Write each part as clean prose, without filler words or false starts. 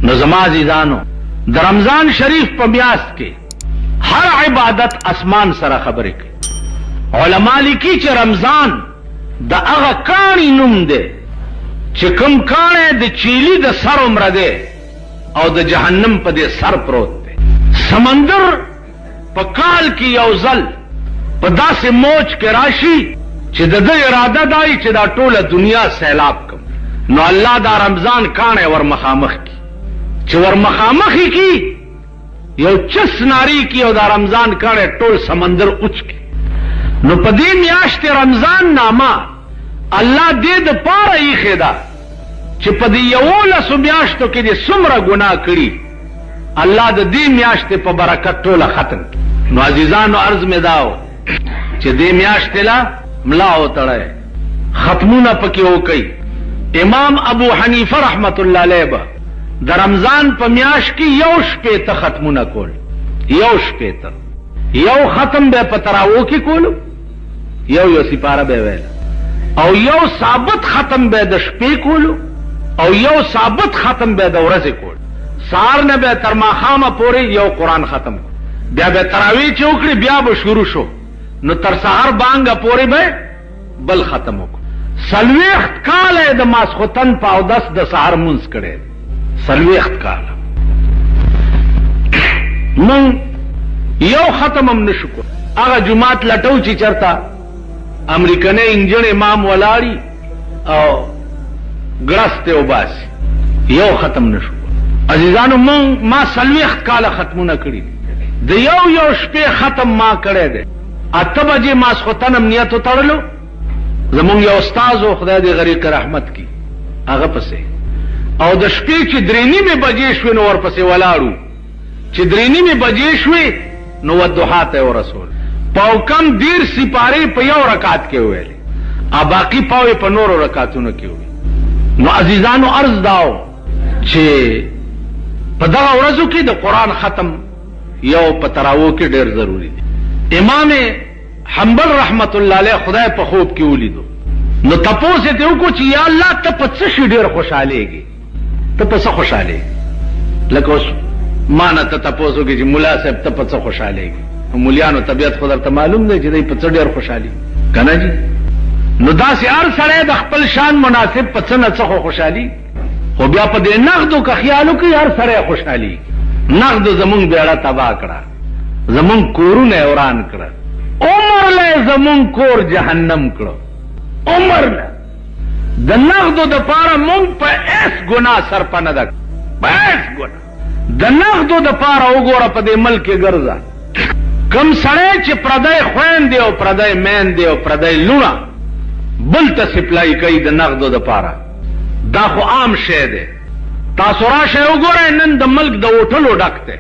نو زما عزیزانو د رمضان شریف په میاشت کې هر عبادت اسمان سره خبرې کوي. علما لیکي چې رمضان د هغه کاڼي نوم دی چې کوم کاڼی د چیلي د سر عمره دی او د جهنم په دې سر پروت دی. سمندر په کال کې یو ځل په داسې موج کې راشي چې د ده اراده دای چې دا ټوله دنیا سیلاب کم. نو الله دا رمضان کاڼی ور مخامخ کی چې ور مخامخی کی یو چس ناری کی او دا رمضان کاڼی ټول سمندر اوچ کی. نو په دې میاشت رمضان نامه الله دې د پاره ایښې ده چې په دې 11 میاشتو کې دې څومره ګناه کړي الله د دې میاشتې په برکت ټوله ختم. نو عزیزانو عرض مې داو چې دې میاشتې لا ملا وتړی ختمونه پکې وکړي. امام ابو حنیفه رحمت الله علیه به د رمضان په میاشت کې 1 ختمونه کول. 1 یو ختم به په تراوو کې کولو، یو سپاره به ویل، او یو ثابت ختم به د شپې کولو، او یو ثابت ختم به د ورځې کول. سهار نه به تر ماښامه پورې یو قرآن ختم کړو، بیا به تراویح چې وکړي بیا به شروع شو، نو تر سهار بانګه پورې به بل ختم وکړو. 40 کاله د ماسخوتن په اودس د سهار مونځ کړی. 40 کاله مونږ یو ختم هم نشو کړو. هغه جماعت لټو چې چرته امریکنی انجن امام ولاړي او ګړسته وباسي، یو ختم نشو. عزیزانو ما 40 کاله ختمونه کړي، د یو شپې ختم ما کړی دی. 8 بجې ماسخوتن امنیت وتړلو، زمونږ یو استاد و خدای دې غریق رحمت کی هغه پسې، او د شپې چې 3:30 بجې شوې نو ورپسې ولاړو، چې 3:30 بجې شوې نو ودوحا ته ورسول. پاو کم 10 سپارې په یو رکعت کې ویلې، ا باقی پاوې په نورو رکعتونو کې وي. نو عزیزانو عرض داو چې په دغه ورځو کې د قرآن ختم یو په تراوو کې ډېر ضروری دی. امام حنبل رحمت الله علیه خدای په خوب کې ولیدو، نو تپوس یې وکړو چې یا الله ته په څه شي ډېر خوشحالېږي، ته په څه خوشحالېږي؟ لکه اوس ما نه ته تپوس وکړي چې ملا صاحب ته په څه خوشحالېږي؟ مولیانو طبیعت خو درته معلوم دی چې دی په څه ډېر خوشحالي که نه جي؟ نو داسې هر سړی د خپل شان مناسب په څه نه څه خو خوشحالي، خو بیا په دې نغدو که خیال وکړي هر سړی خوشحالي. نغدو زمونږ بیړه تباه کړه، زمونږ کورونه وران کړه، عمر له زمونږ کور جهنم کړه. عمر له د نغدو د پاره مونږ په ایس ګناه سرپه نه ده، په ایس ګناه د نغدو د پاره وګوره په دې ملک کې ګرځه. کم سړی چې پردی خویندې او پردی میندې او پردی لوڼه بل ته سپلای کوي د نغدو د پاره، دا خو عام شی دی. تاسو راشئ وګورئ نن د ملک د هوټلو ډک دی،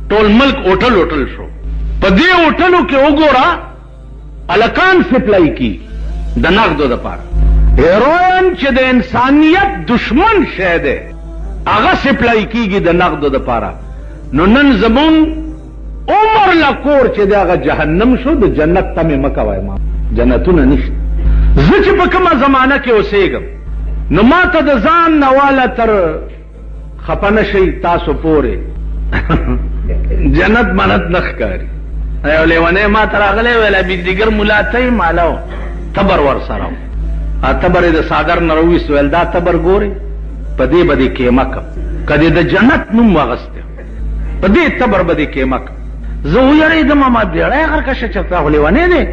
ټول ملک هوټل شو. په دې هوټلو کې وګوره الکان سپلای کی د نغدو د پاره. هیروین چې د انسانیت دشمن شی دی هغه سپلای کیږي د نغدو د پاره. نو نن زمون عمر لکور چې د هغه جهنم شو، د جنت ته مې مه کوئ، ما جنتونه نشته. زه چې په کومه زمانه کې اوسېږم نو ما ته د ځان نه واله تر خفه نه شئ تاسو پورې جنت منت نه ښکاري. یو لیونی ما ته راغلی ویل بجلیګر ملا ته یې ماله تبر ورسره و، تبر یې د صادر نه راوویست، ویل دا تبر ګورې په دې به دې کیمه کم، که دې د جنت نوم واغستی په دې تبر به دې کیمه کم. زه ویرېدم ما بیړی غرکشه چېرته خو لیونی دی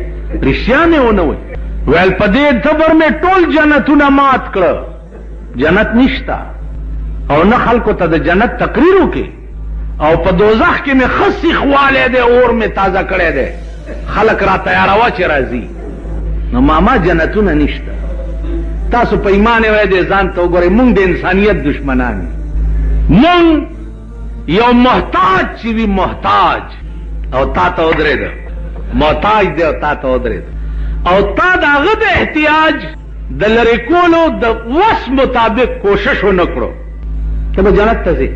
رښتیا مې ونه وی. ویل په دې تبر مې ټول جنتونه مات کړه، جنت نشته، او نه خلکو ته د جنت تقریر وکړي، او په دوزخ کې مې ښه سیخوالی دی، اور مې تازه کړی دی، خلک را تیاروه چې راځي. نو ماما جنتونه نشته. تاسو په ایمان وای دی ځان ته وګورئ، مونږ د انسانیت دشمنان یو. مونږ یو محتاج چې وي محتاج او تا ته ودرېده، محتاج دی او تا ته ودرېده، او تا د هغه د احتیاج د لرې کولو د وس مطابق کوشش ونه کړو، ته به جنت ته ځې.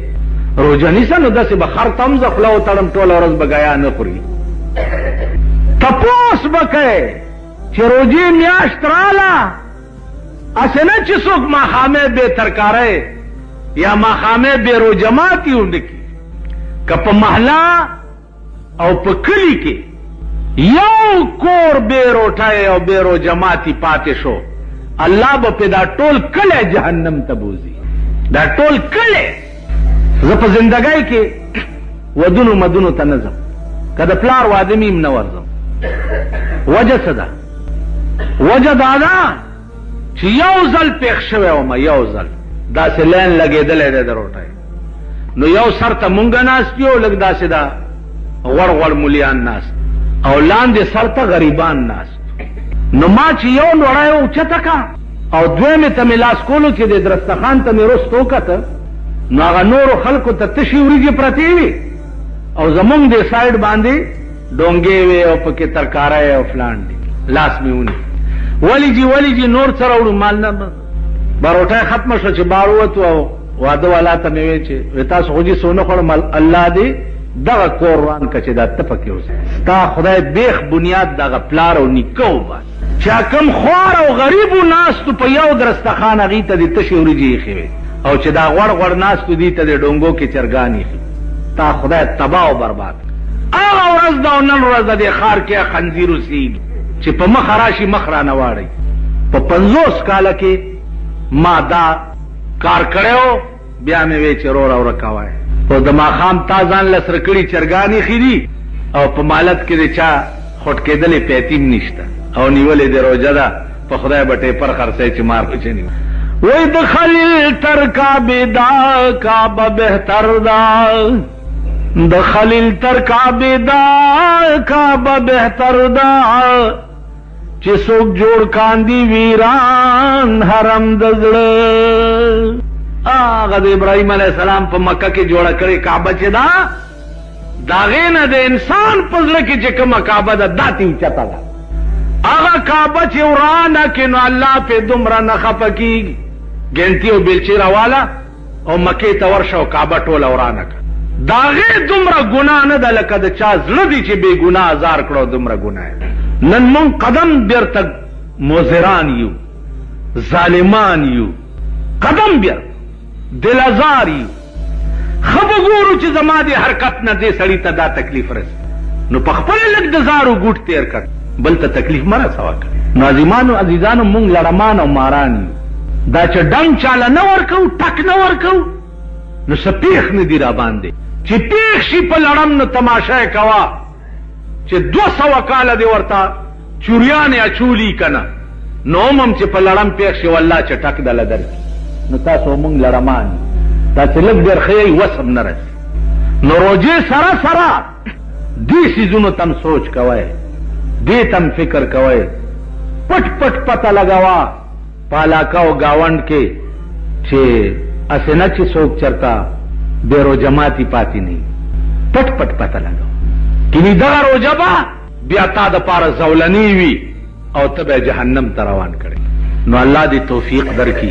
روژه نیسه نو داسې به خر ته هم زه خوله وتړم ټوله ورځ به ګیا نه خوري. تپوس به کوې چې روژې میاشت راله، اسې نه چې څوک ماښامې بې ترکارۍ یا ماخامه بیرو جماعتی اونکی که پا محلا او پا کلی کی یو کور بیرو ٹھائے او بیرو جماعتی پاتے شو اللہ با پی دا ٹول کلے جہنم تبوزی دا ٹول کلے زپ زندگائی کے ودنو مدنو تنظم که دا پلار وادمیم نورزم وجہ صدا وجہ دادا چی یو زل پیخ شوے اوما یو زل دا سے لین لگے دلے دے در اٹھائے نو یو سر تا منگا ناستیو لگ دا سے دا غور غور ملیان ناست او لاندے سر تا غریبان ناست نو ما چی یو نوڑائے اوچتا کا او دوے میں تا ملاس کولو چی دے درستخان تا میں رستو کا تا نو آغا نورو خلقو تا تشیوری جی پرتیوی او زمونگ دے سائیڈ باندے ڈونگے وے او پکی ترکارے او فلان دی لاس میں اونی ولی جی نور سروڑو مالنا باروٹای ختم شو چی باروتو او وادو والا تا میوے چی ویتاس خوجی سونو خورم اللہ دی دغا کوروان کچی دا تپکی ہوسا ستا خدای بیخ بنیاد دغا پلار او نکو باس چا کم خوار او غریبو ناستو پا یو درستخان اغیتا دی تشوری جی خیوے او چی دا غور غور ناستو دیتا دی ڈونگو کی چرگانی خیوے تا خدای تباہ و برباد آغا ورز دا و نن ورز دا دی خار کیا خنزیرو سیل چی پا مخراشی مخرا نواری پا 50 کالا کی ما دا کار کرے ہو بیا میں ویچے رو رو رکھاوائے او دا ما خام تازان لسرکڑی چرگانی خیدی او پا مالت کے دے چا خود کے دلی پیتیم نشتا او نیولی دے رو جدا پا خدای بٹے پر خرسے چی مار پچے نیو وی دخلیل تر کعبی دا کعبہ بہتر دا دخلیل تر کعبی دا کعبہ بہتر دا چی سوک جوڑ کاندی ویران حرم دزڑ آغا دا ابراہیم علیہ السلام پا مکہ کی جوڑا کرے کعبہ چی دا داغین دا انسان پزلے کی چکم کعبہ دا داتی چتا دا آغا کعبہ چی ورانا کنو اللہ پہ دمرا نخپا کی گنتی و بلچی روالا او مکی تورشا و کعبہ ٹولا ورانا کا داغی دمرا گناہ ندا لکا دا چا زردی چی بے گناہ ازار کرو دمرا گناہ نن من قدم بیر تک موزران یو ظالمان یو قدم بیر دل ازار یو خبگورو چی زما دی حرکت نا دے سڑی تا دا تکلیف رس نو پخپل لگ دزارو گوٹ تیر کر بلتا تکلیف مرا سوا کر نازیمانو عزیزانو مونگ لڑمان و ماران یو دا چا ڈنگ چالا نور کو ٹک نور کو نو سپیخ ندی را باندے چی پیخ شی پا لڑم نو تماشای کوا چی 200 کالا دی ورطا چوریان اچولی کنا نو امم چی پا لڑم پیخ شی واللہ چی ٹک دا لدر کی نو تاسو مونگ لڑمان تا چی لگ در خیئی وصب نرس نو روجے سرا سرا دی سیزونو تم سوچ کوئے دی تم فکر کوئے پٹ پٹ پتا لگوا پالاکاو گاونڈ کے چھے اسنا چی سوک چرتا بیرو جماعتی پاتی نہیں پٹ پٹ پتا لگاو کنی دغا رو جبا بیا تا دا پارا زولنی وی او تب جہنم تروان کرے نو اللہ دی توفیق در کی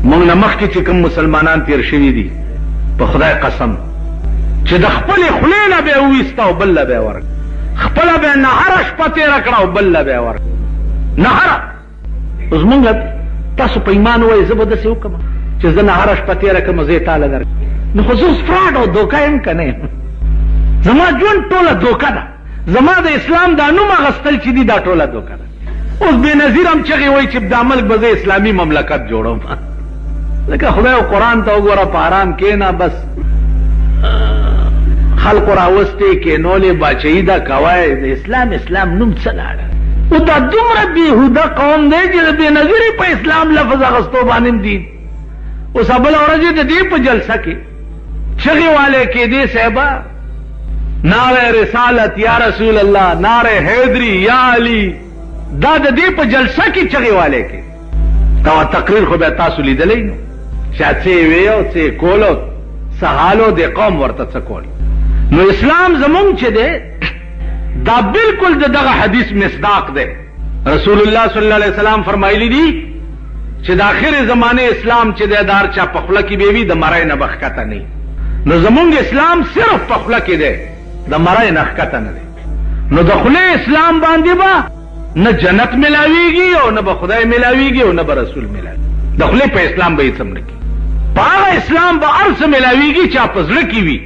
مونگ نمخ کی چکم مسلمانان تیر شوی دی پا خدای قسم چی دا خپل خلینا بے اویستا و بل بے ورک خپل بے نهرش پتے رکڑا و بل بے ورک نهر از مونگت تاسو پا ایمان ہوئی زبردست حکم چی زن نهرش پتے رکم زیتال در نو خصوص فراڈ و دوکا ام کنے زما جون ٹولا دوکا دا زما دا اسلام دا نوم غستل چی دی دا ٹولا دوکا دا اس بے نظیر ہم چگی ہوئی چی دا ملک بزے اسلامی مملکت جوڑو لیکن خدای و قرآن تا گورا پارام کینا بس خلق راوستے کے نولے باچہیدہ کوائے اسلام نم چلاڑا او دا دمرا بیہودہ قوم دے جی بے نظیری پا اسلام لفظ اغسطو بانم دین او سبل اورجی دا دی پا جلسہ کی چغی والے کے دے صحبہ نعرہ رسالت یا رسول اللہ نعرہ حیدری یا علی دا دی پا جلسہ کی چغی والے کے تو تقریر خو بیتا سلی دلی نو شاید سے ویو سے کولو سحالو دے قوم ورطا سکول نو اسلام زمون چے دے دا بالکل دا حدیث مصداق دے رسول اللہ صلی اللہ علیہ وسلم فرمائی لی دی چے دا آخر زمانے اسلام چے دے دار چا پخلا کی بیوی دا مرائے نبخکتا نہیں نو زمونگ اسلام صرف پخلا کی دے دا مرائے نخکتا نہیں نو دخلے اسلام باندی با نہ جنت ملاوی گی اور نہ بخدای ملاوی گی اور نہ برسول ملاوی دخلے پہ اسلام بھائی سمجھ کی پاغه اسلام به ارس ملاویږي چا پزړه کې وي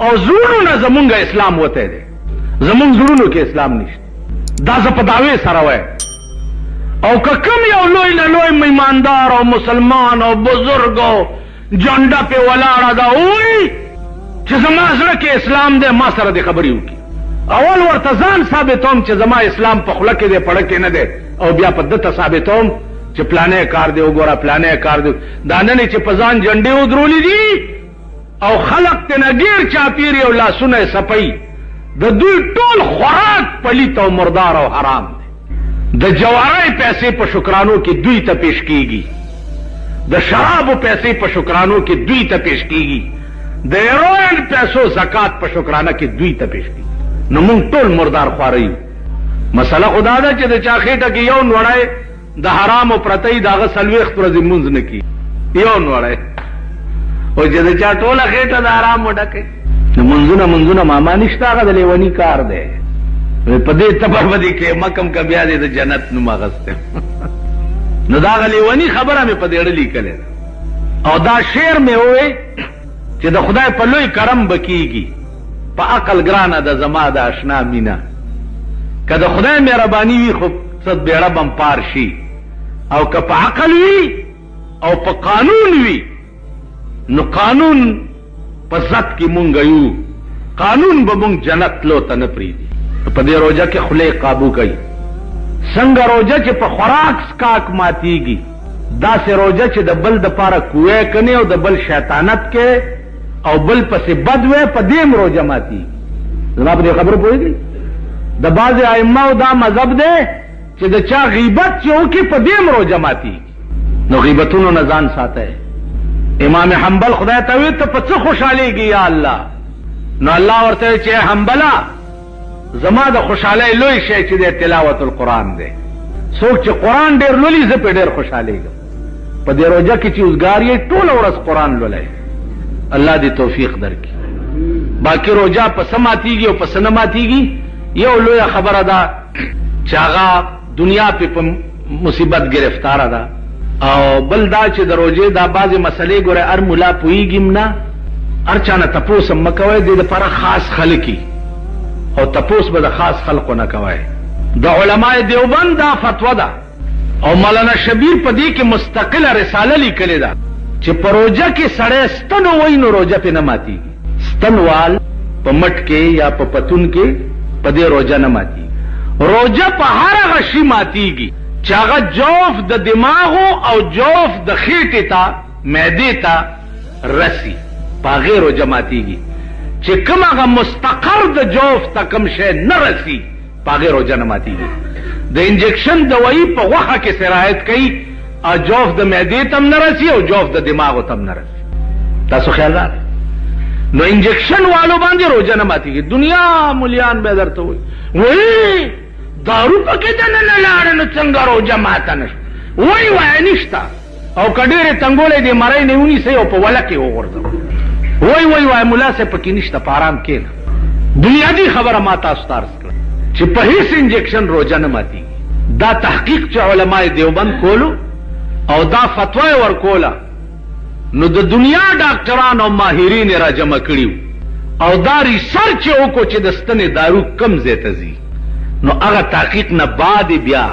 او زړونو نه زمونږ اسلام وته دی زمونږ زړونو کې اسلام نشته دا زه په دعوی سره وایم او که کم یو لوی نه لوی میماندار او مسلمان او بزرگ او جنډه په ولاړه دا وایي چې زما زړه کې اسلام دی ما سره د خبرې وکړي اول ورته ځان ثابتوم چې زما اسلام په خوله کې دی پړه کې نه دی او بیا په دته ثابتوم چې پلانې کار دی وګوره پلانې کار دی دا نه چې په ځان جنډې ودرولې دي او خلق ته نګیر چاپیری او لاسونه صفای د دوی ټول خوراک پلیت او مردار او حرام دی د جوارای پیسې په شکرانو کې دوی ته پیش کیږي د شرابو پیسې په شکرانو کې دوی ته پیش کیږي د هیروین پیسو زکات په شکرانه کې دوی ته پیش کیږي نو مونږ ټول مردار خواري مسله خدا ده چې د چا خېټه کې یو نوړای د حرام او پرتې داغه سلويخت ورځې مونږ نه کی یو نوړای او چې د چا ټوله خېټه د حرام وډکې نو منځونه ماما نشته هغه د لیونی کار دی په دې تبر باندې کې مکم کا بیا دې د جنت نو مغسته نو دا لیونی خبره مې په دې اړه لیکلې او دا شعر مې وې چې د خدای په لوی کرم بکیږي په عقل ګرانه د زما د آشنا مینا که د خدای مهرباني وي خو څه بیړه بم پار شي او که په عقل وي او په قانون وي نو قانون په ذات کې مونږ یو قانون به مونږ جنت لو ته نه پریږدي په دې روزه کې خله قابو کوي څنګه روزه چې په خوراک سکاک ماتيږي دا سه روزه چې د بل د پاره کوې کني او د بل شیطانت کې او بل پسې بد وې په دې روزه ماتيږي زما په خبره پوهیږي د بعض ائمه او دا مذهب دی چې د چا غیبت چې وکي په دې روزه ماتيږي نو غیبتونو نه ځان ساته امام حنبل خدای ته وی ته په څه خوشاليږي یا الله نو الله ورته چې حنبلا زما د خوشاله لوی شی چې د تلاوت القرآن دی څوک چې قرآن ډېر لولي زه په ډېر خوشالېږم په دې روزه کې چې اوسګار یې ټوله ورځ قرآن لولئ الله دې توفیق درکړي باقي روزه په څه ماتېږي او په څه نه ماتېږي یو لویه خبره ده چې هغه دنیا په مصیبت گرفتاره ده او بل دا چې د روزې دا بعضې مسلې ګوره هر ملا پوهېږي نه هر چا نه تپوس هم مه کوئ دې دپاره خاص خلک او تپوس به د خاص خلقو نه کوي د علماء دیوبند دا فتوا ده او مولانا شبیر په دې کې مستقله رساله لیکلې ده چې په روزه کې سړی ستن وای نو روزه پې نه ماتېږي ستنوال په مټ کې یا په پتون کې په دې روزه نه ماتېږي روزه په هر هغه شي ماتېږي چې هغه جوف د دماغو او جوف د خېټې ته معدې ته رسي په هغې روزه ماتېږي چې کوم هغه مستقر د جوف ته کوم شی نه رسي په هغې روزه نه ماتېږي د انجکشن دوایي په غوښه کې سرایت کوي او جوف د معدې ته هم نه رسي او جوف د دماغو ته هم نه رسي تاسو خیال راغلی نو انجکشن والو باندې روزه نه ماتېږي دنیا مولیان به درته وایي دارو پکې دننه لاړه نو څنګه روزه ماته نه شو وایي نشته او که ډېرې تنګولی دې مرۍ نه ونیسئ او په وله کې وغورځوئ وای ملا سے پکې نشته په آرام کېنه بنیادی خبره ما تاسو ته عرض کړه چې په هیڅ انجکشن روزه نه ماتېږي دا تحقیق چې علماء دیوبند کولو او دا فتوا یې ورکوله نو د دنیا ډاکټران او ماهرین یې راجمع کړي او دا ریسرچ یې وکړو چې د ستنې دارو کم ځای ته ځي نو هغه تحقیق نه بعد بیا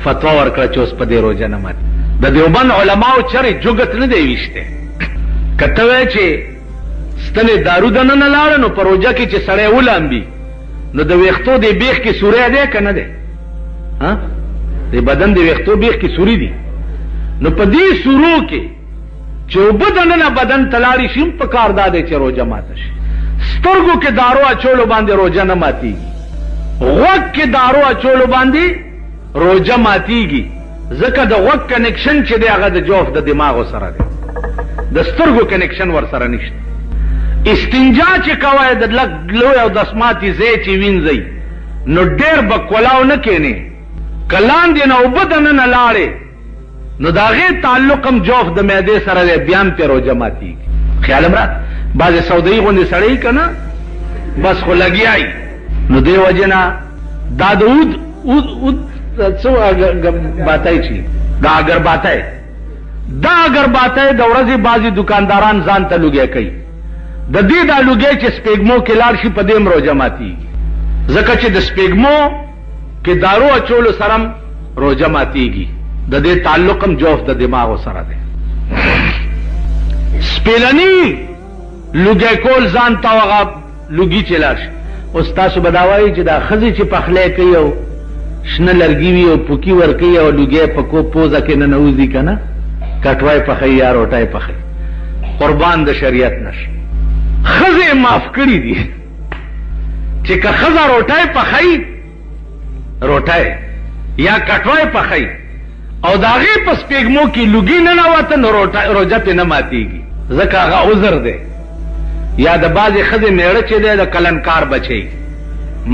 فتوا ورکړه چې اوس په دې روزه نه ماتي د دیوبند علماو چرې جوګت نه دی ویشته کته وای چې ستنې دارو دننه لاړه نو په روزه کې چې سړی ولامبي نو د ویښتو د بیخ کې سوری دی که نه دی د بدن د ویښتو بیخ کې سوری دي نو په دې سورو کې چې اوبه دننه بدن ته لاړې شي هم په کار دا دی چې روزه ماته شي سترګو کې دارو اچولو باندې روزه نه ماتېږي غوږ کې دارو اچولو باندې روزه ماتېږي ځکه د غوږ کنیکشن چې دی هغه د جوف د دماغو سره دی د سترګو کنیکشن ور سره نشته استنجا چې کوئ د لږ لوی او دسماتي ځای چې وینځئ نو ډېر به کولاو نه کښېنې که لاندې نه اوبه دننه لاړې نو د هغې تعلق هم جوف د معدې سره دی بیا هم پرې روزه ماتېږي خیال هم رات بعضې سودایي غوندې سړی که نه بس خو لګیایي نو دې وجې نه دا د څه باتای چې دا اگر باتای دا اگر باته د ورځې بعضې دکانداران ځان ته لوګی کوي د دې دا لوګی چې سپېږمو کې لاړ شي په دې هم روژه ماتېږي ځکه چې د سپېږمو کې دارو اچولو سره هم روژه ماتېږي د دې تعلق هم جوف د دماغو سره دی سپېلني لوګی کول ځان ته هغه لوګي چې لاړ شي اوس تاسو به دا وایي چې دا ښځې چې پخلی کوي او شنه لرګي وي او پوکي ورکوي او لوګی په پوزه کې ننوځي که نه کټوای پخوي یا روټۍ پخوي قربان د شریعت نشي ښځې معاف کړي دي چې که ښځه روټۍ پخوي روټۍ یا کټوای پخوي او د هغې په سپېږمو کې لوګي ننوته نو روژه پې نه ماتېږي ځکه هغه عذر دی یا د بعضې ښځې میړه چې دی د کلنکار بچی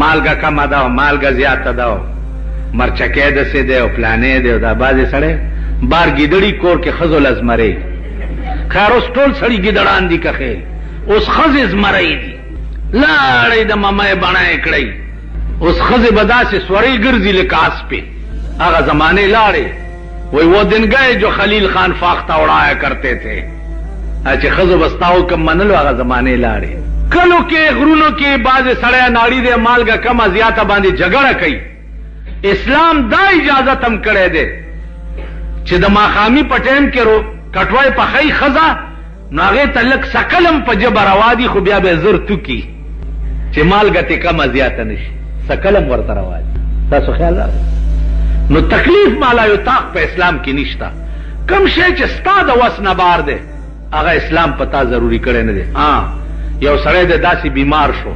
مالګه کمه ده او مالګه زیاته ده او مرچکی دسې دی او پلانې دی او دا بعضې سړی بار ګیدړي کور کې ښځو له زمرۍ خیر اوس ټول سړي ګیدړان دي که خیر اوس ښځې زمرۍ دي لاړئ د ممۍ بڼه یې کړئ اوس ښځې به داسې سورۍ ګرځي لکه اسپې هغه زمانې لاړې وی وہ دن گئے جو خلیل خان فاختہ اڑایا کرتے تھے چې ښځو به ستا حکم منلو هغه زمانې لاړې کلو کې غرونو کې بعضې سړی ناړي دی مالګه کمه زیاته باندې جګړه کوي اسلام دا اجازت هم کړی دی چې د ماښامي په ټایم کې کټوای پخی ښځه نو هغې ته لږ سکل هم په ژبه روا دي خو بیا به یې زر توکي چې مالګه تې کمه زیاته نه شي سکل هم ورته روا دي تاسو خیال راغی نو تکلیف مالا یطاق په اسلام کې نشته کم شی چې ستا د وس نه بار دی هغه اسلام پتا ضروری کړی نه دی یو سړی دی داسې بیمار شو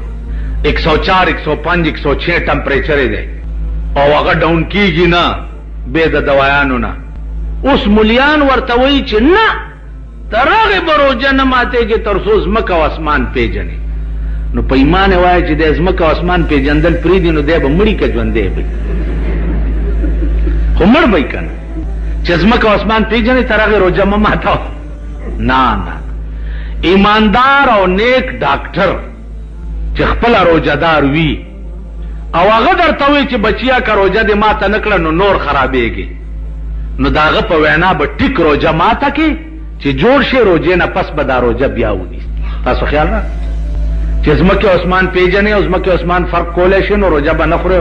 104 105 106 ټمپریچر دی او هغه ډاون کیږي نه بې د دوایانو نه اوس ملیان ورته وایي چې نه تر هغې به روژه نه ماتېږي تر څو ځمکه او اسمان پیژنې نو په ایمان یې وایه چې دی ځمکه او اسمان پیژندل پرېږدي نو دی به مړي که ژوندی به خو مړ به که نه چې ځمکه او اسمان پیژنې تر هغې روژه مه ماتوه نه نه ایماندار او نیک ډاکټر چې خپله روژهدار وي او هغه درته وایي چې بچیا که روژه دې ماته نه کړه نو نور خرابېږي نو د هغه په وینا به ټیک روژه ماته کې چې جوړ شي روژې نه پس به دا روژه بیا ونیسي تاسو خیال را چې ځمکې او اسمان پیژنې او ځمکې او اسمان فرق کولی شي نو روژه به نه خورې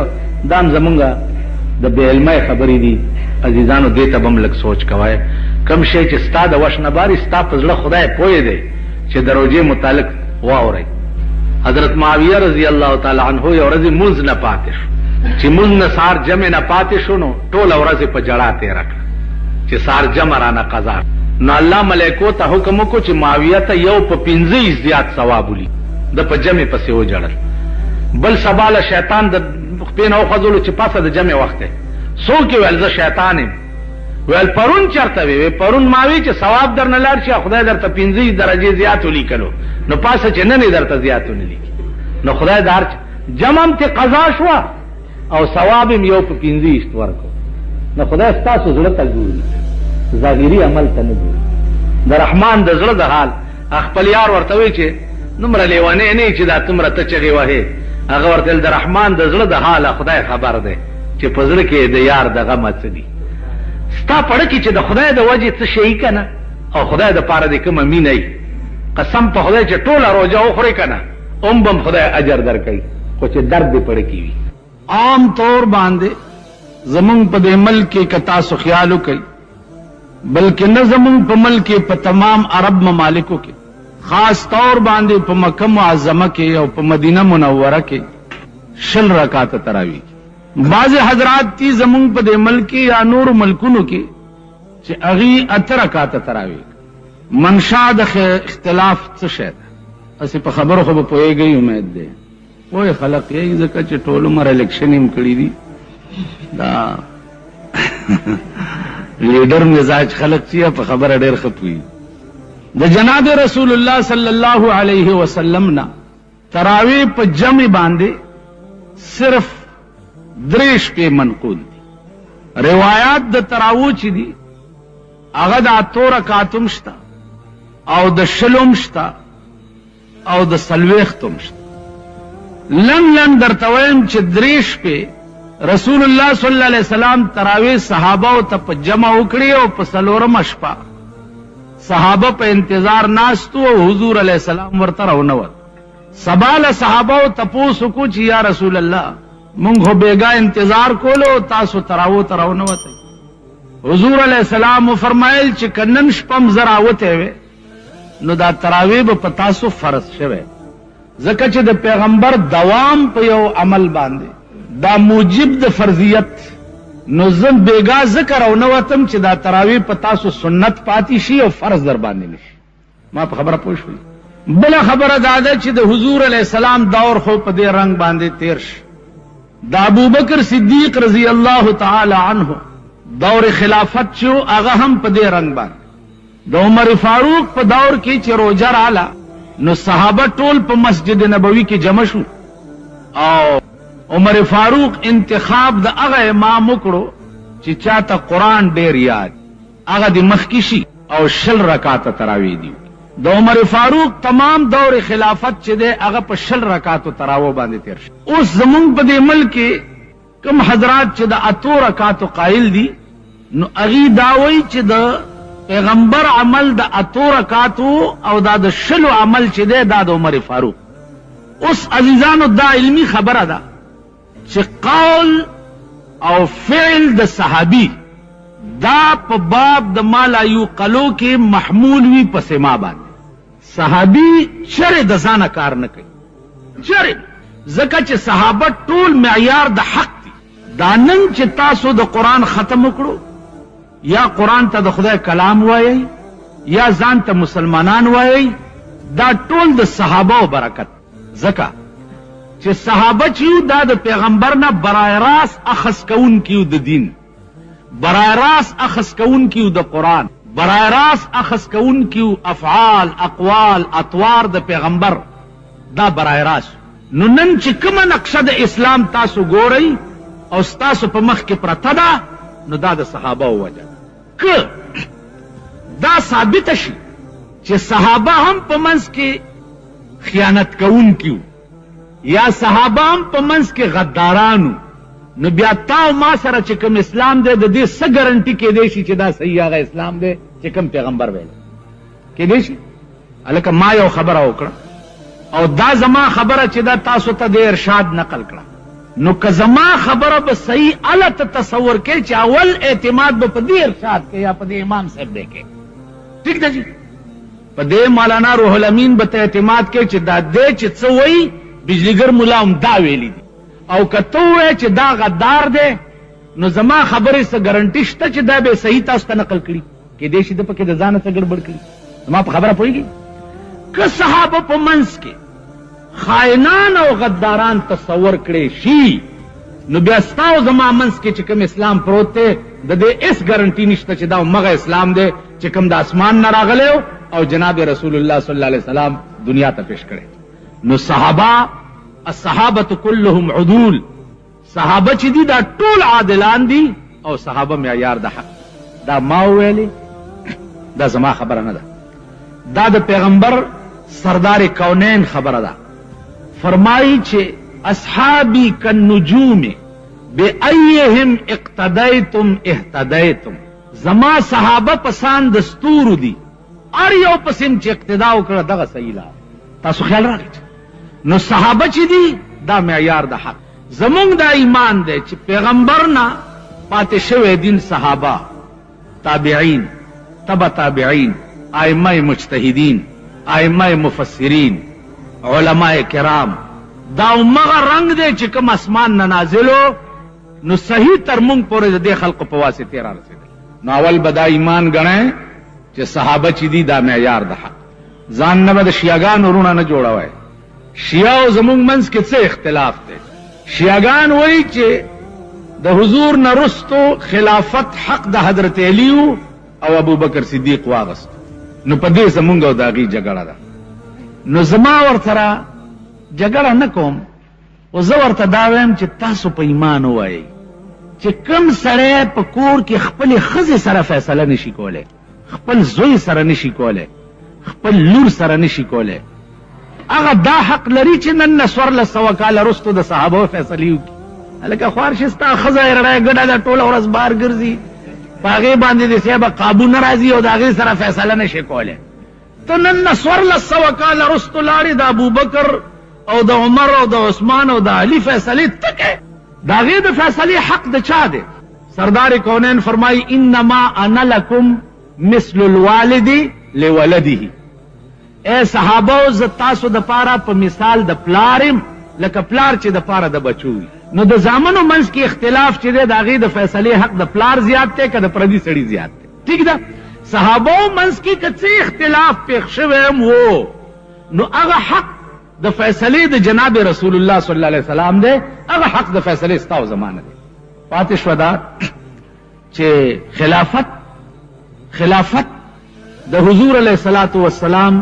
دا هم زمونږ د بې علمۍ خبرې دي عزیزانو دې ته به هم لږ سوچ کوئ کم شی چې ستا د وش نه باري ستا په زړه خدای پوه دی چې د روژې متعلق واورئ حضرت معاویه رضی الله تعالی عنه یو ورځې مونځ نه پاتې شو چې مونځ نه سهار جمع نه پاتې شو نو ټوله ورځ یې په ژړا تېره کړه چې سهار جمع رانه قضا نو الله ملایکو ته حکم وکړو چې معاویه ته یو په 15 زیات ثواب ولي د په جمع پسې وجړل بل سبا له شیطان د خپې نه وخوځولو چې پاسه د جمع وخت دی څوک یې ویل زه شیطان یم ویل پرون چرته وی پرون ما وی چې ثواب در نه لاړ شي خدای درته 15 درجې زیات ولیکلو نو پاسه چې نه درته زیات ولیکي نو خدای دار جمع ته قضا شو او ثواب یې یو په 15 ورکو نو خدای ستاسو زړه ته ګوري ظاهري عمل ته نه ګوري د رحمان د زړه د حال خپل یار ورته وی چې نمره لیوانې نه چې دا تمره ته چغې وهې هغه ورته د رحمان د زړه د حال خدای خبر دی چې په زړه کې د یار د غم څه دي ستا پړه کې چې د خدای د وجې څه شي که نه او خدای د پاره دې کومه مینه وي قسم په خدای چې ټوله روژه وخورې که نه هم به خدای اجر درکوي خو چې درد دې پړه کې وي عام طور باندې زمونږ په دې ملک کې که تاسو خیال وکئ بلکې نه زمونږ په ملک کې په تمام عرب ممالکو کې خاص طور باندې په مکه معظمه کې او په مدینه منوره کې 20 رکعاته تراویح بعض حضرات تی زمونږ په دې ملک یا نور ملکونو کې چې هغې 8 رکعاته تراویح منشا د اختلاف څه شی ده هسې په خبرو خو به پوهېږئ امید دی پوهې خلق یې ځکه چې ټول عمر الیکشن یې کړي دي دا لیډر مزاج خلق چې په خبره ډېر ښه پوهېږي د جناب رسول الله صلی الله علیه وسلم نه تراویح په جمع باندې صرف 3 شپې منقول دي روایات د تراویح چې دي هغه د 8 رکعاتم شته او د 20 شته او د 40 شته لن درته وایم چې 3 شپې رسول الله صلی الله علیه وسلم تراویح صحابه او ته په جمع وکړي او په 4مه شپه صحابه په انتظار ناستو او حضور علیہ السلام ورته راونوت. سبا له صحابه تپوس کو چې یا رسول الله مونږ خو بیګا انتظار کولو تاسو تراونوت. حضور علیہ السلام فرمایل چې کنن شپم زراوته وي نو دا تراویح به په تاسو فرض شوه، ځکه چې د پیغمبر دوام په یو عمل باندې دا موجب د فرضیت. نو زم بیگا ذکر او نوتم چې دا تراویح په تاسو سنت پاتې شي او فرض در باندې نشي. ما په خبره پوه شوي. بل خبره دا ده چې د حضور علیہ السلام دور خو په دې رنگ باندې تیر شي. د ابوبکر صدیق رضی الله تعالی عنه دور خلافت شو، هغه هم په دې رنگ باندې. د عمر فاروق په دور کې چې روزه رااله نو صحابه ټول په مسجد نبوي کې جمع شو او عمر فاروق انتخاب د هغه امام وکړو چې چاته قرآن ډیر یاد، هغه د مخکې شي او 60 رکعاته تراویح دي. د عمر فاروق تمام دور خلافت چې دی هغه په 60 رکعاتو تراویح باندې تیر شي. اوس زمونږ په دې ملک کې کوم حضرات چې د 8 رکعاتو قائل دي نو هغوی دا وایي چې د پیغمبر عمل د 8 رکعاتو او دا د 60 عمل چې دی دا د عمر فاروق. اوس عزیزانو دا علمی خبره ده چې قول او فعل د صحابي دا په باب د ما لا یوقلو کې محمول وي په سما باندې. صحابي چرې د ځانه کار نه کوي، چرې، ځکه چې صحابه ټول معیار د حق دي. دا نن چې تاسو د قرآن ختم وکړو یا قرآن ته د خدای کلام وایي یا ځان ته مسلمانان وایي، دا ټول د صحابه برکت. ځکه چې صحابه چې دا د پیغمبر نه برای راست اخذ کون کیو د دین، برای راست اخذ کون کیو د قرآن، برای راست اخذ کون کیو افعال اقوال اطوار د پیغمبر، دا برای راست. نو نن چې کومه نقشه د اسلام تاسو ګورئ او ستاسو په مخ کې پرته ده نو دا د صحابه وجه. که دا ثابت شي چې صحابه هم په منځ کې خیانت کون کیو یا صحابه هم په منځ کې غدارانو، نو بیا تا او ما سره چې کوم اسلام دی د دې څه ګارنټي کېدی شي چې دا صحیح هغه اسلام دی چې کوم پیغمبر ویل کېدی شي؟ هلکه ما یو خبره وکړه او دا زما خبره چې دا تاسو ته د ارشاد نقل کړه، نو که زما خبره به صحیح اله ته تصور کې چې اول اعتماد به په دې ارشاد کې یا په دې امام صاحب دی کې، ٹھیک ده جی؟ په دې مولانا روح الامین به ته اعتماد کې چې دا دی چې څه وایي بجلیګر ملا هم دا ویلی دي، او که ته ووایې چې دا غدار دی نو زما خبرې څه ګارنټي شته چې دا به صحیح تاسو ته نقل کړي؟ کېدی شي ده پکې د ځانه څه ګډوډ کړي. زما په خبره پوهېږي؟ که صحابه په منځ کې خائنان او غداران تصور کړي شي نو بیا ستا او زما منځ کې چې کوم اسلام پروت دی د دې هېڅ ګارنټي نشته چې دا همغه اسلام دی چې کوم د اسمان نه راغلی او جناب رسول الله صلی الله علیه وسلم دنیا ته پیش کړی. نو صحابه الصحابه كلهم عدول، صحابه چې دي دا ټول عادلان دي او صحابه معیار د حق. دا ما ویلي، دا زما خبره نه ده، دا د پیغمبر سردار کونین خبره ده. فرمایي چې اصحابی کالنجوم بأیهم اقتدیتم اهتدیتم، زما صحابه پسان د ستورو دي، هر یو پسیم چې اقتدا وکړه دغه صحیح لار. تاسو خیال راغلی؟ نو صحابه چې دي دا معیار د حق. زمونږ دا ایمان دی چې پیغمبر نه پاتې شوی دین صحابه، تابعین، تبع تابعین، ائمه مجتهدین، ائمه مفسرین، علماء کرام، دا همغه رنگ دی چې کوم اسمان نه نازلو نو صحیح تر مونږ پورې د دې خلقو په واسطې را رسېدل. نو اول به دا ایمان ګڼئ چې صحابه چې دي دا معیار د حق. ځان نه به د شیعګانو وروڼه نه جوړوئ. شیعه او زمونږ منځ کې څه اختلاف دی؟ شیعګان وایي چې د حضور نه رستو خلافت حق د حضرت علی او ابوبکر صدیق واغست، نو په دې زمونږ او د هغوی جګړه ده. نو زما ورسره جګړه نه کوم، او زه ورته دا وایم چې تاسو په ایمان ووایئ چې کوم سړی په کور کې خپلې ښځې سره فیصله نشي کولی، خپل زوی سره نشي کولی، خپل لور سره نشي کولی، هغه دا حق لري چې نن نه 1400 کاله رستو د صحابو فیصلې وکړي. هلکه خوار شي ستا ښځه یې رڼی ګډه ده ټوله ورځ بار ګرځي، پاغه باندې د صاحب قابو ناراضي او داغه سره فیصله نشي کوله. ته نن نسور لسو کال رستو لاړې د ابوبکر او د عمر او د عثمان او د علي فیصله تکه داغه د فیصله حق د چا دی؟ سردار کونین فرمای انما انا لکم مثل الوالد لولده. اے صحابه ز تاسو د پاره په مثال د پلارم لکه پلار چې د پاره د بچوي. نو د زامنو منځ کې اختلاف چې دی داغه د فیصله حق د پلار زیات دی که د پردي سړي زیات دی؟ ٹھیک ده. صحابه منځ کې کڅ اختلاف پېښ شوی وو نو هغه حق د فیصله د جناب رسول الله صلی الله علیه وسلم دی. هغه حق د فیصله استاو زمانه دی. پاتې شو دا چې خلافت د حضور علیه الصلاۃ والسلام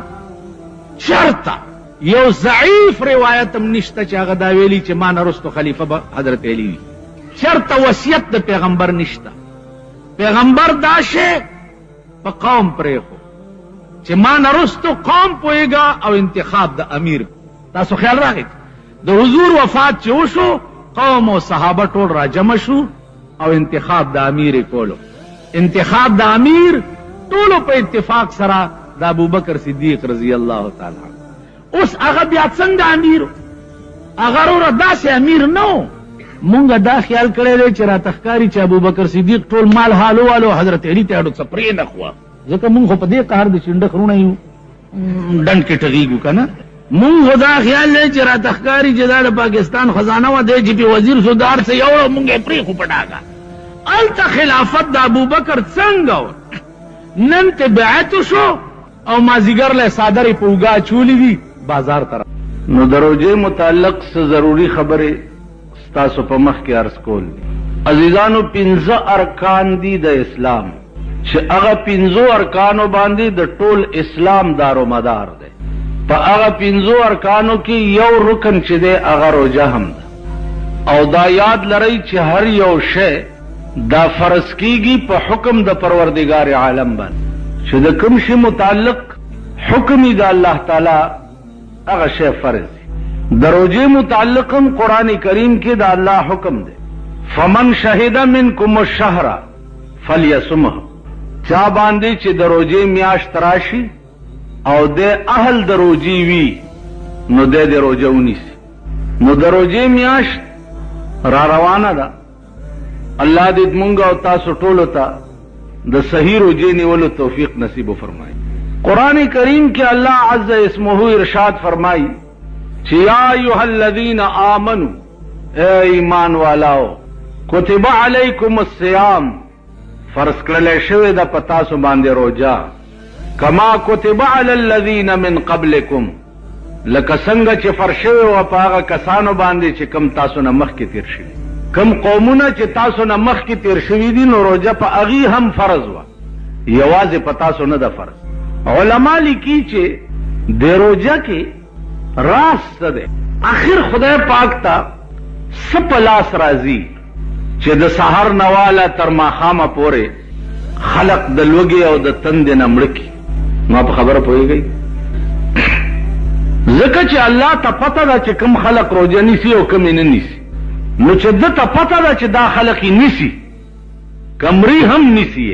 چرته یو ضعیف روایت هم نشته چې هغه دا ویلي چې ما نه رستو خلیفه به حضرت علی وي. چرته وصیت د پیغمبر نشته. پیغمبر دا شی په قوم پرېښو چې ما نه رستو قوم پوهېږه او انتخاب د امیر. تاسو خیال راغی د حضور وفات چې وشو قوم او صحابه ټول را جمع شو او انتخاب د امیر کولو. انتخاب د امیر ټولو په اتفاق سره د ابوبکر صدیق رضی الله تعالی عنہ. اوس هغه بیا څنګه امیر؟ هغه وروره داسې امیر نه و. مونږ دا خیال کړی دی چې راته ښکاري چې ابوبکر صدیق ټول مال حالو والو حضرت علي ته اډو څه پرېنښوه. ځکه مونږ خو په دې قهر د شنډه خرونه یو ډنډ کې ټغېږو که نه. مونږ خو دا خیال دی چې راته ښکاري چې دا د پاکستان خزانه وه دی چې پې وزیر شو دا هر څه یوړه مونږ یې پرېښو په ډاګه. هلته خلافت د ابوبکر څنګه و؟ نن ته بیعت شو او مازیګر له څادرې په اوږه اچولې دي بازار طرف. نو د روژې متعلق څه ضروري خبرې ستاسو په مخ کې عرض کول دي. عزیزانو 15 ارکان دي د اسلام چې هغه 15 ارکانو باندې د ټول اسلام دارومدار دی. په هغه 15 ارکانو کې یو رکن چې دی هغه روژه هم ده. او دا یاد لرئ چې هر یو شی دا فرض کیږي په حکم د پروردگار عالم باندې چې د کوم شي متعلق حکم یې د الله تعالی هغه شی فرض دی. د روژې متعلق هم قرآن کریم کې د الله حکم دی فمن شهد منکم الشهر فلیصمه. چا باندې چې د روژې میاشت راشي او د اهل د روژې وي نو د روژه ونیسي. نو د روژې میاشت را روانه ده. الله دې مونږ او تاسو ټولو ته د صحیح روژې نیولو توفیق نصیب وفرمایي. قرآن کریم کې الله عز اسمه ارشاد فرمائی چې یا ایها الذین آمنوا اے ایمان والاو کتب علیکم الصیام فرض کړل شوی د پتاسو باندې روزه کما کتب علی الذین من قبلکم لکه څنګه چې فرض شوی او په هغه کسانو باندې چې کم تاسو نه مخکې تیر شوي. کم قومونه چې تاسو نه مخکې تیر شوي دي نو روزه په هغې هم فرض وه یوازې په تاسو نه ده فرض. علما لیکي چې د روژه کې راز څه دی؟ آخر خدای پاک ته څه په لاس راځي چې د سحر نه واله تر ماښامه پورې خلق د لوږې او د تندې نه مړه کړي. ما په خبره پوهېږئ؟ ځکه چې الله ته پته ده چې کوم خلق روژه نیسي او کوم یې نه نیسي. نو چې ده ته پته ده چې دا خلق یې نیسي کمرې هم نیسي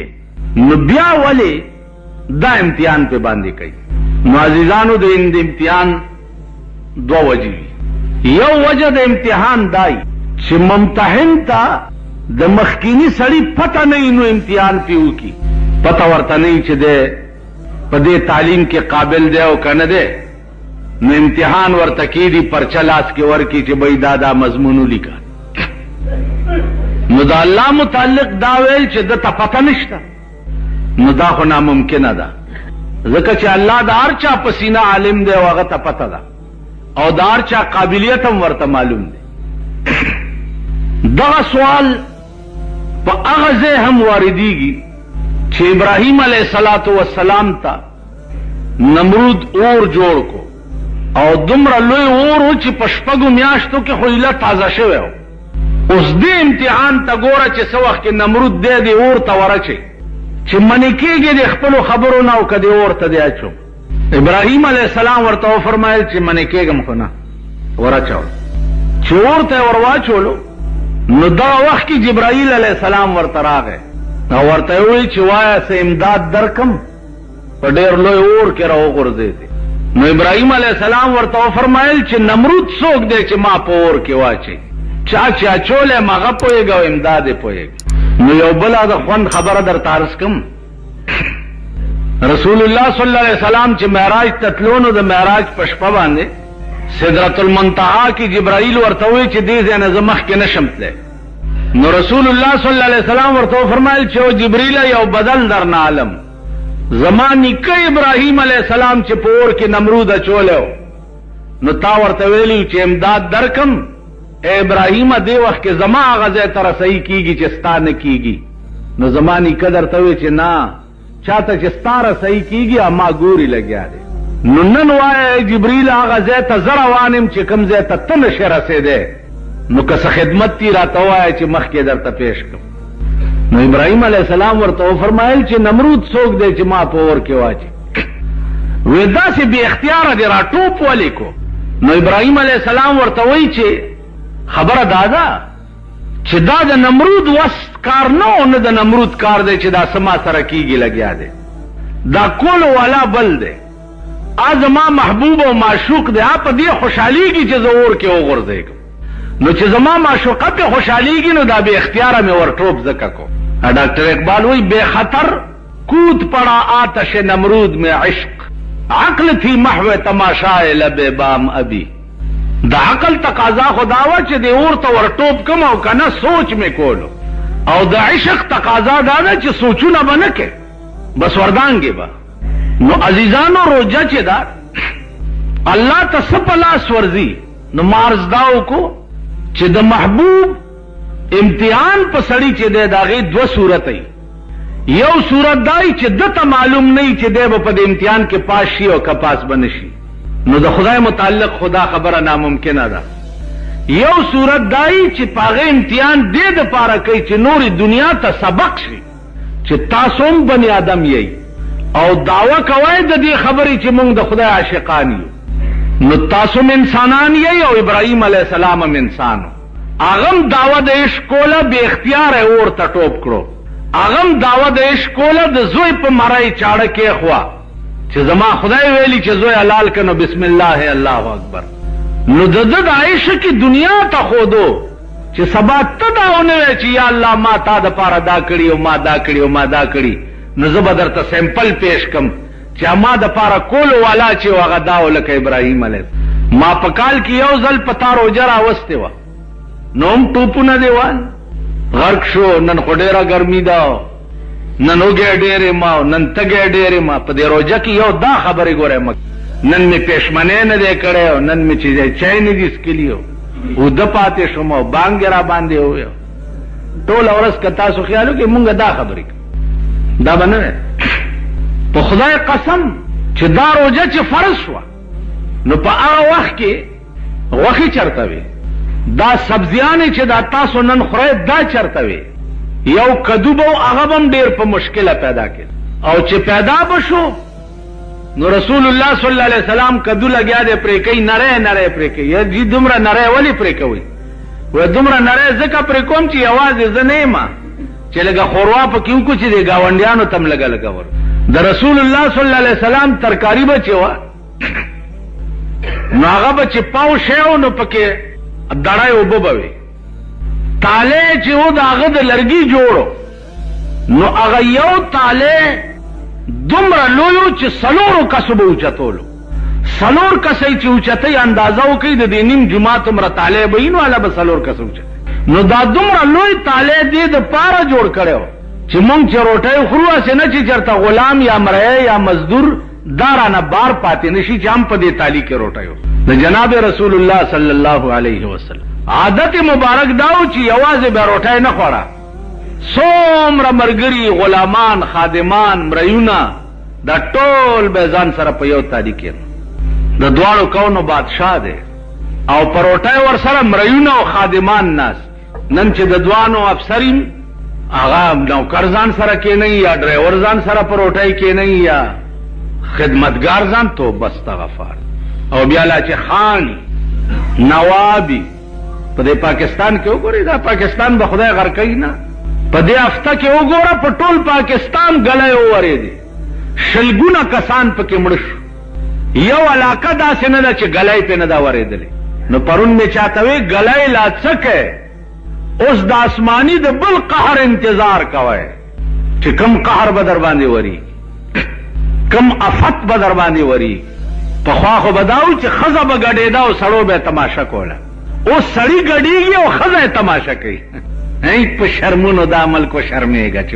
نو بیا ولې دا امتحان په باندې کوي؟ نو عزیزانو د امتحان دو وجې وي. یو وجه د امتحان دای چې ممتحن ته د مخکینی سړی پته نه نو امتحان پې وکړي. پته ورته نه چې دی په دې تعلیم کې قابل دی او که نه دی نو امتحان ورته کېږي پرچه لاس کې ورکړي چې بی دا مضمون ولیکه. نو د الله متعلق دا ویل چې ده ته پته نشته نو دا خو ناممکنه ده. ځکه چې الله د هر چا په سینه عالم دی او هغه ته پته ده او د هر چا قابلیت هم ورته معلوم دی. دغه سوال په هغه ځای هم واردېږي چې ابراهیم علیه السلام ته نمرود اور جوړ کو او دومره لوی اور و چې په شپږو میاشتو کې خو ایله تازه شوی و. اوس دې امتحان ته ګوره چې څه وخت کې نمرود دی دې اور ته ورچي چې منې کېږي د خپلو خبرو نه او که دې اور ته دې اچو. ابراهیم علیه السلام ورته وفرمایل چې منې کېږم خو نه ورچو. چې اور ته ور واچولو نو دغه وخت کې جبرائیل علیه السلام ورته راغی نو ورته وی چې وایا سه امداد درکم په ډېر لوی اور کې راوغورځېدې. نو ابراهیم علیه السلام ورته فرمایل چې نمرود څوک دی چې ما په اور کې واچي؟ چا چې اچولی مغه پوهېږي او امداد یې پوهېږي. نو یو بله د خوند خبره درته عرض کم. رسول الله صلی الله علیه وسلم چې معراج ته تلو نو د معراج په شپه باندې سدرة المنتهی کې جبرائیل ورته وی چې دې ځای نه زه مخکې نشم تلی. نو رسول الله صلی الله علیه وسلم ورته فرمایل چې او جبرائیل یو بدل درنه عالم زما نیکه ابراهیم علیه السلام چې په اور کې نمرود اچولی نو تا ورته ویلي چې امداد درکم. اے ابراهیم دې وخت کې زما هغه ځای ته رسۍ کېږي چې ستا نه کېږي. نو زما نیکه درته وی چې نه چاته چې ستا رسۍ کېږي اما ګوري لګیا دی. نو نن وایه جبریل هغه ځای ته زه روان یم چې کوم ځای ته ته نشې رسېدی نو که څه خدمت دي راته ووایه چې مخکې درته پیش کړم. نو ابراهیم علیه السلام ورته وفرمایل چې نمرود څوک دی چې ما په اور کې واچي؟ وی داسې بې اختیاره دې را ټوپ ولې کو؟ نو ابراهیم علیه السلام ورته وایي چې خبره دا ده چې دا د نمرود وس کار نه او نه د نمرود کار دی چې دا څه ما سره کېږي لګیا دی. دا کولو والا بل دی. زما محبوب او معشوق دی. په دې خوشحالیږي چې زه اور کې وغورځېږم. نو چې زما معشوقه پې خوشحالیږي نو دا بې اختیاره مې ور ټوپ ځکه کو. ډاکٹر اقبال وی بے خطر کود پڑا آتش نمرود میں عشق عقل تھی محو تماشائے لب بام ابھی. دا عقل تقاضا خداوا چې دی اور ته ور ټوپ کم او کنه سوچ میں کولو او دا عشق تقاضا دا ده چې سوچونه به نه کې بس وردانګې به. نو عزیزانو روجه چې دا الله ته څه په لاس ورځي نو مارز دا وکړو چې د محبوب امتحان په سړی چې دی د هغې دوه صورت ای. یو صورت دای چې دته معلوم نه وي چې دی به په دې امتحان کې پاس شي او که پاس به نه شي نو د خدای متعلق خدا خبره ناممکنه ده. یو صورت دای چې په هغې امتحان دې دپاره کوي چې نورې دنیا ته سبق شي چې تاسو هم بني آدم یئ او دعوه کوئ د دې خبرې چې موږ د خدای عاشقان یو. نو تاسو هم انسانان یئ او ابراهیم علیه السلام هم انسانو. اغم دعوه د عشق کوله بے اختیاره اور ته ټوپ کړو. اغم دعوه د عشق کوله د زوی په مرۍ چاړه کېښوه چې زما خدای ویلي چې زوی حلال کړه نو بسم الله الله اکبر. نو د ده د عشق دنیا ته ښودو چې سبا ته دا ونه وایې چې یا الله ما تا دپاره دا کړي او ما دا کړي او ما دا کړي نو زه به درته سیمپل پیش کم چې ما دپاره کولو والا چې و هغه دا و لکه ابراهیم علیه. ما په کال کې یو ځل په تا روژه راوستې وه نو هم ټوپونه دی وال غرق شو. نن خو ډېره ګرمي ده نن وږی ډېرې ما نن تږی ډېرې ما په دې روژه کې یو دا خبرې ګورئ نن مې پېشمنی نه دی کړی او نن مې چې چای نه دي څکلي اوده پاتې شوم او بانګ یې را باندې وویو. ټوله ورځ که تاسو خیال وکړئ مونږ دا خبرې کوو دا به نه وی. په خدای قسم چې دا روژه چې فرض شوه نو په هغه وخت کې غوښې چرته وي دا سبزیانې چې دا تاسو نن خورئ دا چرته وي. یو کدو به هغه به هم ډېر په مشکله پیدا کېد او چې پیدا به شو نو رسول الله صلی الله علیه وسلم کدو لګیا دی پرې کوي نری نری پرې کوي. جی دومره نری ولې پرې کوئ؟ وایي دومره نری ځکه پرې کوم چې یوازې زه نه یم چې لږه ښوروا پکې وکړو چې د ګاونډیانو ته هم لږه لږه ور. د رسول الله صلی الله علیه وسلم ترکاري به چې وه نو هغه به چې پاو شی و نو پکې دړی اوبه به وي. تالی چې و د هغه د لرګي جوړو نو هغه یو تالی دومره لویو چې څلورو کسو به اوچتولو. څلور کسۍ چې اوچتۍ اندازه وکړي د دې نیم جومات عمره تالی به وي نو هله به څلور کسه اوچتۍ. نو دا دومره لوی تالی دې دپاره جوړ کړی و چې مونږ چې روټۍ خورو هسې نه چې چېرته غلام یا مری یا مزدور دا رانه بار پاتې نه شي چې هم په دې تالي کې روټۍ وخورو. د جناب رسول الله صلی الله علیه وسلم عادت مبارک دا و چې یوازې به روټۍ نه خوړه څومره ملګري غلامان خادمان مریونه دا ټول به ځان سره په یو تالي کې د دواړو کونو بادشاه دی او په روټۍ ورسره مریونه او خادمان ناست. نن چې د دوانو افسرین هغه نوکر ځان سره کېنئ یا ډرایور ځان سره په روټۍ کېنئ یا خدمتګار ځان توبه استغفار او بیا لا چې خان نوابي په دې پاکستان کې وګورئ دا پاکستان به خدای غر کوي نه په دې هفته کې وګوره په ټول پاکستان ګلۍ وورېدې، شلګونه کسان پکې مړه شو. یو علاقه داسې نه ده چې ګلۍ پې نه ده ورېدلې. نو پرون مې چاته وی ګلۍ لا څه کوې، اوس د آسماني د بل قهر انتظار کوئ چې کم قهر به در باندې وري، کم افت به در باندې وري. پخوا خو به دا و چې ښځه به ګډېده او سړو به یې تماشه کوله، اوس سړي ګډېږي او ښځه یې تماشه کوي. په شرمونو دا ملک و شرمېږه چې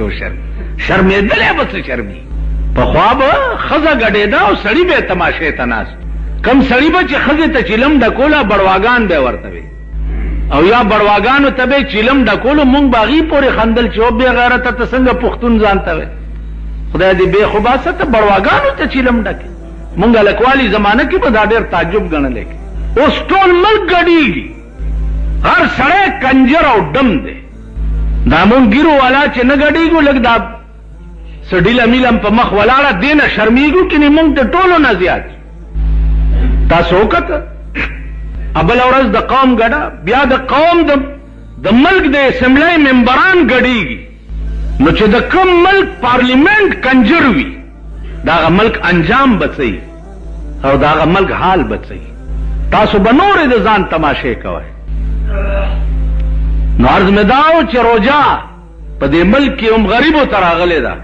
شرمېدلی به څه شرمي. پخوا به ښځه ګډېده او سړي به یې تماشې ته ناست. کم سړي به چې ښځې ته چیلم ډکوله بړواګان به یې ورته وي، او یا بړواګانو ته به یې چیلم ډکولو، مونږ به هغې پورې خندل چې او بې غیرته ته څنګه پښتون ځان ته وی. خدای دې بې خوباسه ته بړواګانو ته چیلم ډکې. مونږ هلکوالي زمانه کې به دا ډېر تعجب ګڼلی. اوس ټول ملک ګډېږي، هر سړی کنجر او ډم دی. دا مونږ ګیرو والا چې نه ګډېږو، لږ دا څه ډیله میلم په مخ ولاړه دې نه شرمېږو که نه مونږ د ټولو نه زیات. تاسو وکته بله ورځ د قوم ګډه، بیا د قوم د ملک د اسمبلی ممبران ګډېږي. نو چې د کم ملک پارلیمنٹ کنجر وي، د هغه ملک انجام بڅوي او د هغه ملک حال بڅوي. تاسو به نورې د ځان تماشې کوئ. نو عرض مې دا و چې روجا په دې ملک کې هم غریبو ته راغلې ده،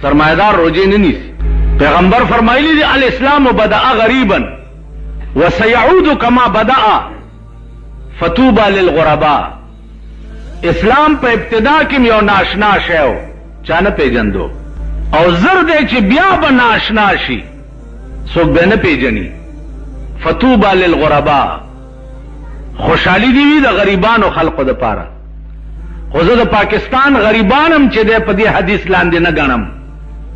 سرمایدار روجې نه نیسي. پیغمبر فرمایلی دی الاسلام بدأ غریبا وسيعود كما بدأ فتوبى للغرباء. اسلام په ابتدا کې یو ناشنا شی و، چا نه پیژندو، او زر دی چې بیا به ناشنا شي، څوک به نه پیژني. فتوبى للغرباء، خوشحالی دی وي د غریبانو خلقو دپاره. خو زه د پاکستان غریبان هم چې دی په دې حدیث لاندې نه ګڼم.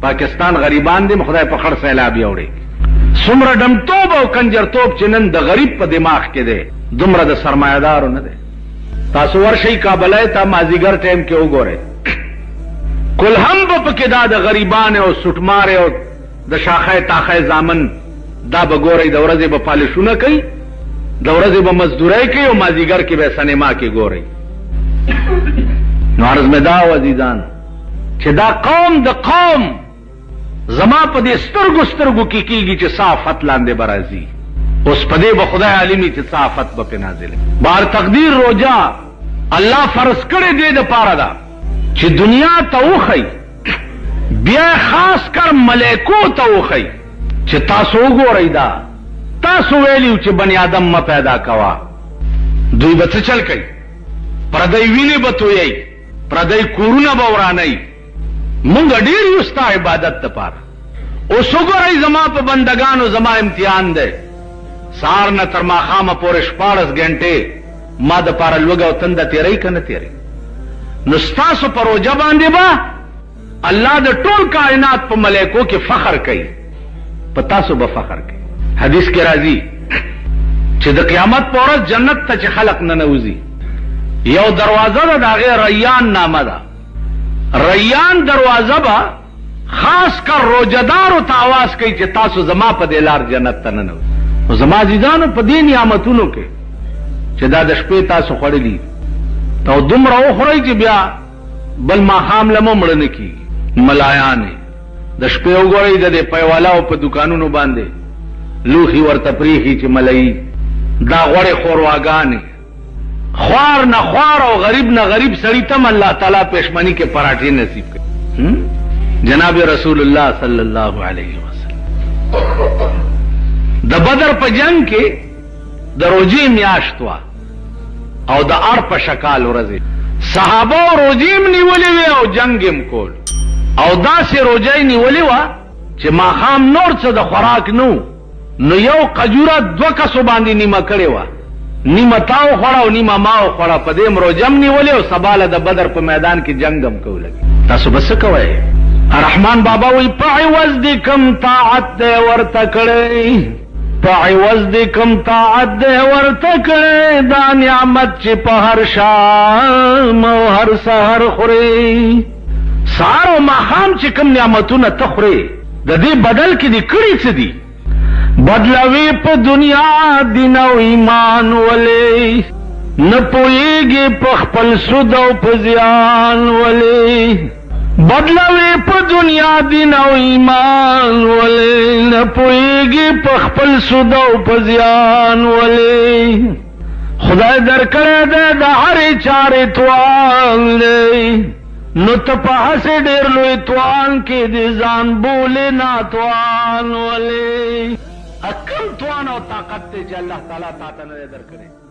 پاکستان غریبان دي، خدای په خړ سیلاب یوړي. څومره ډمتوب او کنجرتوب چې نن د غریب په دماغ کې دی، دومره د سرمایهدارو نه دی. تاسو ورشئ کابلی ته مازدیګر ټایم کې وګورئ، کل هم به پکې دا د غریبان او سټمارې او د شاخه تاخه زامن دا به ګورئ. د ورځې به پالشونه کوي، د ورځې به مزدورۍ کوي، او مازدیګر کې به سینما کې ګورئ. نو عرض مې دا و عزیزان چې دا قوم د قوم زما په دې سترګو سترګو کې کېږي چې صافت لاندې به راځي. اوس په دې به خدای عالمي چې صافت به پې نازلې. بار تقدیر روجا الله فرض کړی دې دپاره ده چې دنیا ته وښئ، بیا خاص کر ملیکو ته وښئ چې تاسو وګورئ. دا تاسو ویلیو چې بني آدم مه پیدا کوه، دوی به څه چل کوي؟ پردی وینې به تویئ، پردی کورونه به ورانئ. مونږ ډېر یو ستا عبادت دپاره. اوس وګورئ زما په بندګانو زما امتحان دی. سهار نه تر ماښامه پورې 14 ګنټې ما دپاره لوږه او تنده تېروي که نه تېروي؟ نو ستاسو په روژه باندې به الله د ټول کائنات په ملایکو کې فخر کوي، په تاسو به فخر کوي. حدیث کې راځي چې د قیامت په ورځ جنت ته چې خلق ننوځي، یو دروازه ده، د هغې ریان نامه ده. ریان دروازه به خاص کر روجهدارو ته آواز کوي چې تاسو زما په دې لار جنت ته ننوځئ. نو زما عزیزانو په دې نعمتونو کې چې دا د شپې تاسو خوړلي او دومره وخورئ چې بیا بل ماښام له مو مړه نه کېږي. ملایانې د شپې وګورئ د دې پیوالاو په دوکانونو باندې لوښي ورته پرېښي چې ملایي، دا غوړې خورواګانې، خوار نه خوار او غریب نه غریب سړي تم الله تعالی پښمنی کې پراټې نصیب کړي. جناب رسول الله صلی الله علیه وسلم د بدر په جنگ کې د روجې میاشت وه او د اړ په شکال ورځې صحابه روجې م نیولې وې او جنگ م کول، او داسې روجه یې نیولې وه چې ماښام نور څه د خوراک نو یو قجوره 2 کسو باندې نیمه کړې وه، نیمه تا وخوړه او نیمه ما وخوړه. په دې م روجه م نیولې او سبا له د بدر په میدان کې جنګ هم کوله. تاسو به څه کوئ؟ رحمان بابا وی په عوض دې کم طاعت دی ورته کړی، په عوض دې کم طاعت دی ورته کړی، دا نعمت چې په هر شام او هر سحر خورې. سهار او ماښام چې کم نعمتونه ته خورې، د دې بدل کې دې کړي څه دي؟ بدلوي په دنیا دین او ایمان ولې، نه پوهیږي په خپل سود او په زیان ولې بدلوي په دنیا دین او ایمان ولې نه پوهیږي په خپل سود او په زیان ولې خدای درکړی دی د هرې چارې توان دی نو ته په هسې ډېر لوی توان کې د ځان بولې ناتوان ولې کم توان او طاقت دی چې الله تعالی تا ته نه دی درکړی